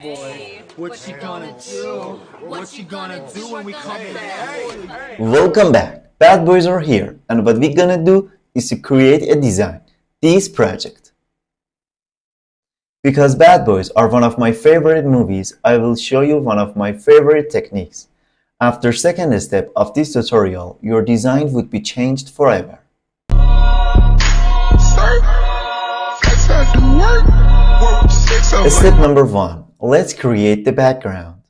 Boy, what you gonna do? What you gonna do when we come in? Hey. Welcome back. Bad boys are here, and what we're gonna do is to create a design, this project. Because Bad Boys are one of my favorite movies, I will show you one of my favorite techniques. After second step of this tutorial, your design would be changed forever. Step number 1. Let's create the background.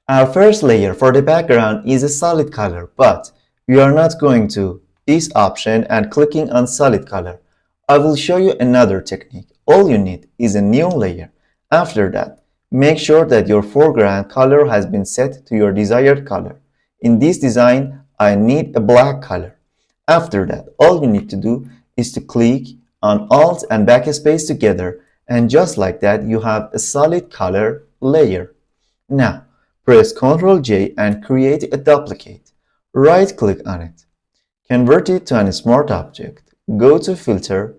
Our first layer for the background is a solid color, but we are not going to this option and clicking on solid color. I will show you another technique. All you need is a new layer. After that, make sure that your foreground color has been set to your desired color. In this design, I need a black color. After that, all you need to do is to click on Alt and backspace together, and just like that, you have a solid color layer. Now, press Ctrl J and create a duplicate. Right-click on it. Convert it to a smart object. Go to Filter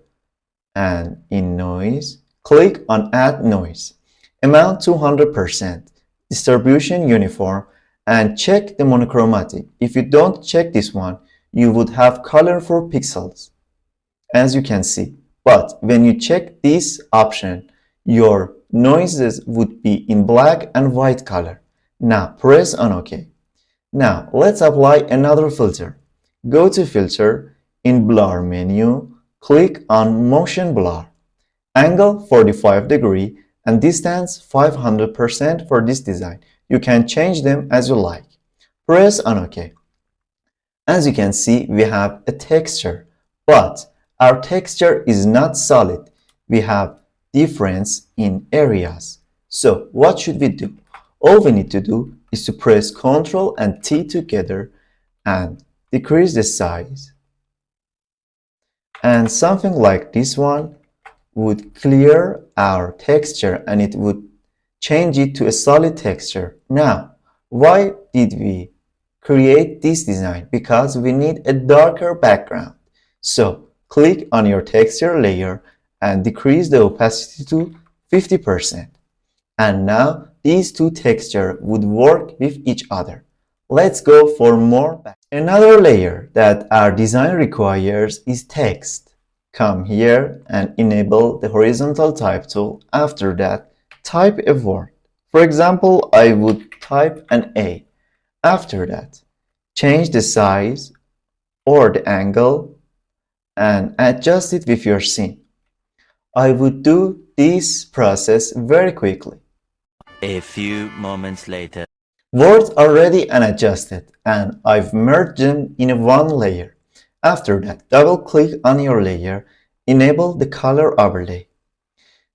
and in Noise, click on Add Noise. Amount 200%. Distribution Uniform and check the monochromatic. If you don't check this one, you would have colorful pixels, as you can see. But when you check this option, your noises would be in black and white color. Now press on OK. Now let's apply another filter. Go to Filter, in Blur menu, click on Motion Blur. Angle 45 degree and distance 500% for this design. You can change them as you like. Press on OK. As you can see, we have a texture, but our texture is not solid. We have difference in areas. So what should we do? All we need to do is to press Ctrl and T together and decrease the size. And something like this one would clear our texture and it would change it to a solid texture. Now, why did we create this design? Because we need a darker background. So click on your texture layer and decrease the opacity to 50%. And now these two textures would work with each other. Let's go for more. Another layer that our design requires is text. Come here and enable the horizontal type tool. After that, type a word. For example, I would type an A. After that, change the size or the angle and adjust it with your scene. I would do this process very quickly. A few moments later. Words are ready and adjusted, and I've merged them in one layer. After that, double click on your layer, enable the color overlay.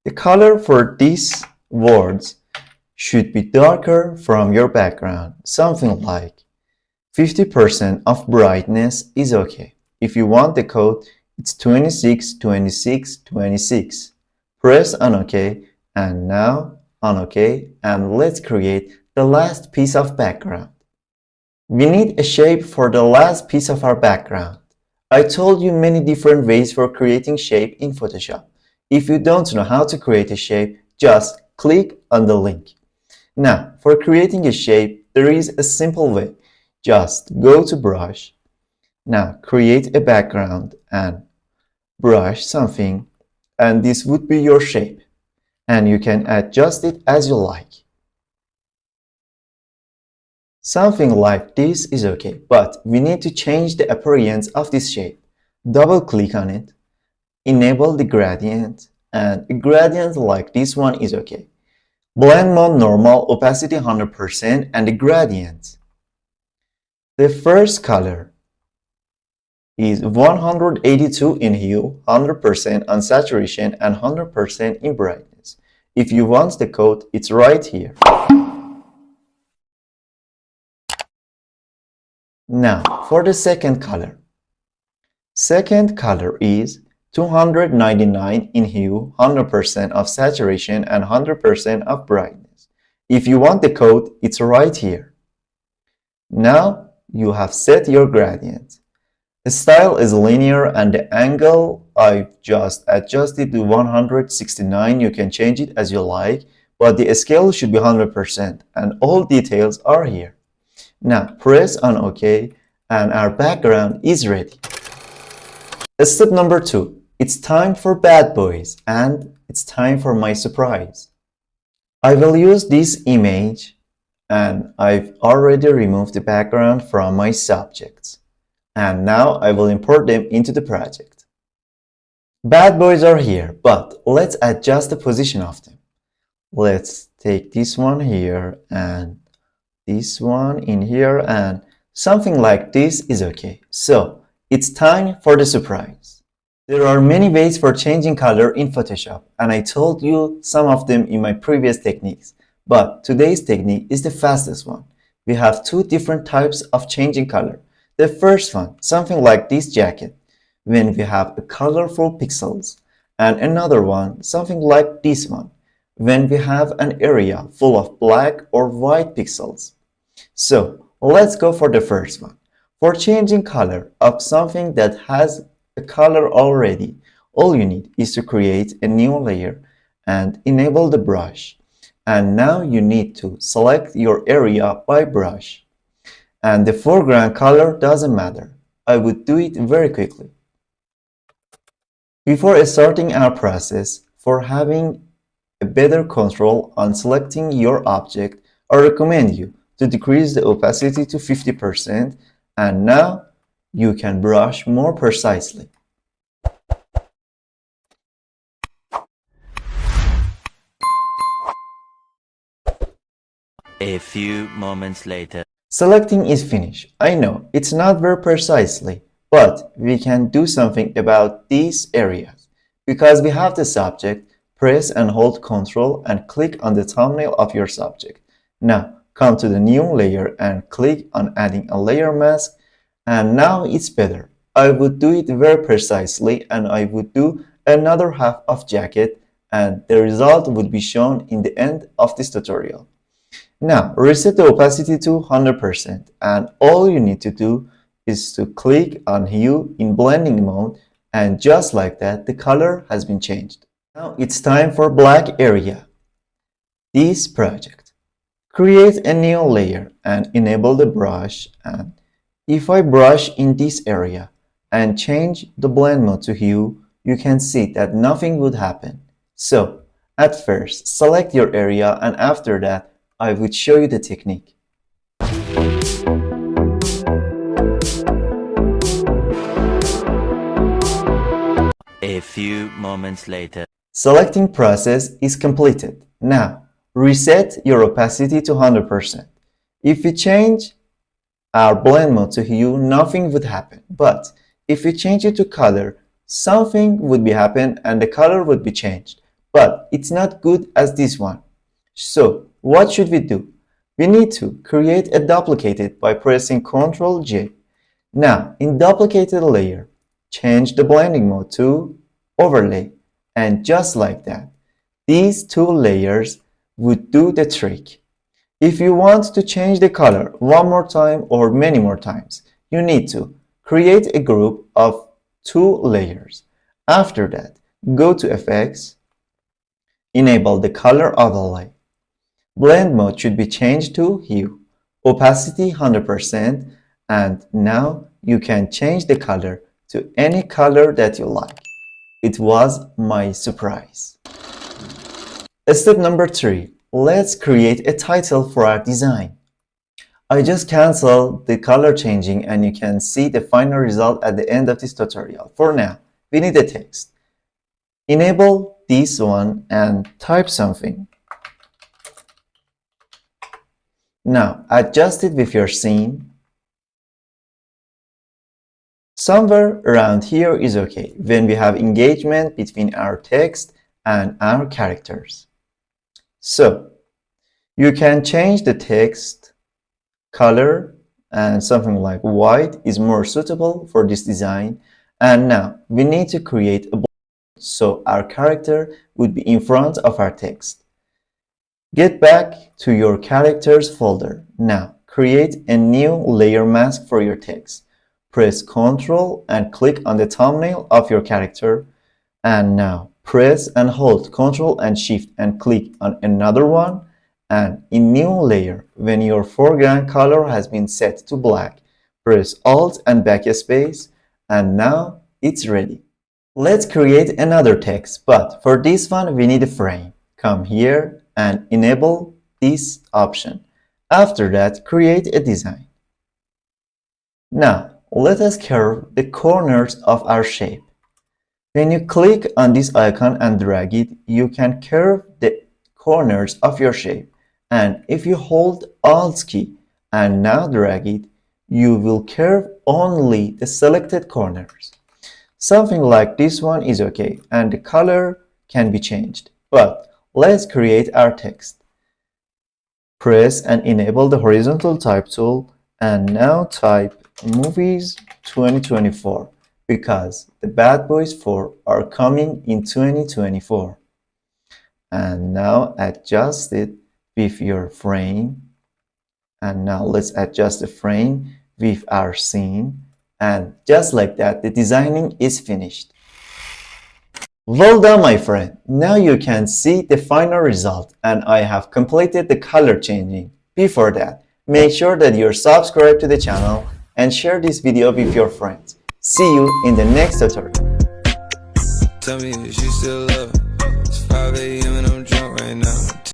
The color for these words should be darker from your background, something like 50% of brightness is okay. If you want the code, it's 26, 26, 26. Press on OK, and now on OK, and let's create the last piece of background. We need a shape for the last piece of our background. I told you many different ways for creating shape in Photoshop. If you don't know how to create a shape, just click on the link. Now, for creating a shape, there is a simple way. Just go to Brush. Now, create a background and brush something, and this would be your shape. And you can adjust it as you like. Something like this is okay, but we need to change the appearance of this shape. Double click on it, enable the gradient, and a gradient like this one is okay. Blend mode normal, opacity 100%, and the gradient. The first color is 182 in hue, 100% on saturation, and 100% in brightness. If you want the code, it's right here. Now, for the second color. Second color is 299 in hue, 100% of saturation, and 100% of brightness. If you want the code, it's right here. Now, you have set your gradient. The style is linear and the angle I've just adjusted to 169. You can change it as you like. but the scale should be 100% and all details are here. Now press on OK and our background is ready. Step number 2. It's time for bad boys and it's time for my surprise. I will use this image and I've already removed the background from my subjects. And now I will import them into the project. Bad boys are here, but let's adjust the position of them. Let's take this one here and this one in here, and something like this is okay. So it's time for the surprise. There are many ways for changing color in Photoshop, and I told you some of them in my previous techniques, but today's technique is the fastest one. We have two different types of changing color. The first one, something like this jacket, when we have a colorful pixels, and another one, something like this one, when we have an area full of black or white pixels. So let's go for the first one. For changing color of something that has a color already, all you need is to create a new layer and enable the brush. And now you need to select your area by brush. And the foreground color doesn't matter. I would do it very quickly. Before starting our process, for having a better control on selecting your object, I recommend you to decrease the opacity to 50%, and now you can brush more precisely. A few moments later. Selecting is finished. I know it's not very precisely, but we can do something about these areas. Because we have the subject, press and hold Ctrl and click on the thumbnail of your subject. Now come to the new layer and click on adding a layer mask, and now it's better. I would do it very precisely and I would do another half of jacket, and the result would be shown in the end of this tutorial. Now reset the opacity to 100%, and all you need to do is to click on hue in blending mode, and just like that the color has been changed. Now it's time for black area. This project. Create a new layer and enable the brush, and if I brush in this area and change the blend mode to hue, you can see that nothing would happen. So at first select your area, and after that I would show you the technique. A few moments later. Selecting process is completed. Now reset your opacity to 100%. If we change our blend mode to hue, nothing would happen. But if we change it to color, something would be happen and the color would be changed. But it's not good as this one. So what should we do? We need to create a duplicated by pressing Ctrl J. Now in duplicated layer, change the blending mode to overlay, and just like that, these two layers would do the trick. If you want to change the color one more time or many more times, you need to create a group of two layers. After that, go to Effects, enable the color overlay. Blend mode should be changed to hue, opacity 100%, and now you can change the color to any color that you like. It was my surprise. Step number 3. Let's create a title for our design. I just canceled the color changing and you can see the final result at the end of this tutorial. For now, we need a text. Enable this one and type something. Now adjust it with your scene. Somewhere around here is okay when we have engagement between our text and our characters. So you can change the text color, and something like white is more suitable for this design. And now we need to create a bold, so our character would be in front of our text. Get back to your characters folder. Now create a new layer mask for your text. Press Ctrl and click on the thumbnail of your character, and now Press and hold Ctrl and Shift and click on another one, and in new layer, when your foreground color has been set to black, press Alt and Backspace, and now it's ready. Let's create another text, but for this one we need a frame. Come here and enable this option. After that, create a design. Now, let us curve the corners of our shape. When you click on this icon and drag it, you can curve the corners of your shape. And if you hold Alt key and now drag it, you will curve only the selected corners. Something like this one is okay, and the color can be changed. But let's create our text. Press and enable the horizontal type tool, and now type Movies 2024 because the Bad Boys 4 are coming in 2024. And now adjust it with your frame. And now let's adjust the frame with our scene. And just like that, the designing is finished. Well done, my friend. Now you can see the final result, and I have completed the color changing. Before that, make sure that you're subscribed to the channel and share this video with your friends. See you in the next tutorial. Tell me if you still love. It's 5 a.m.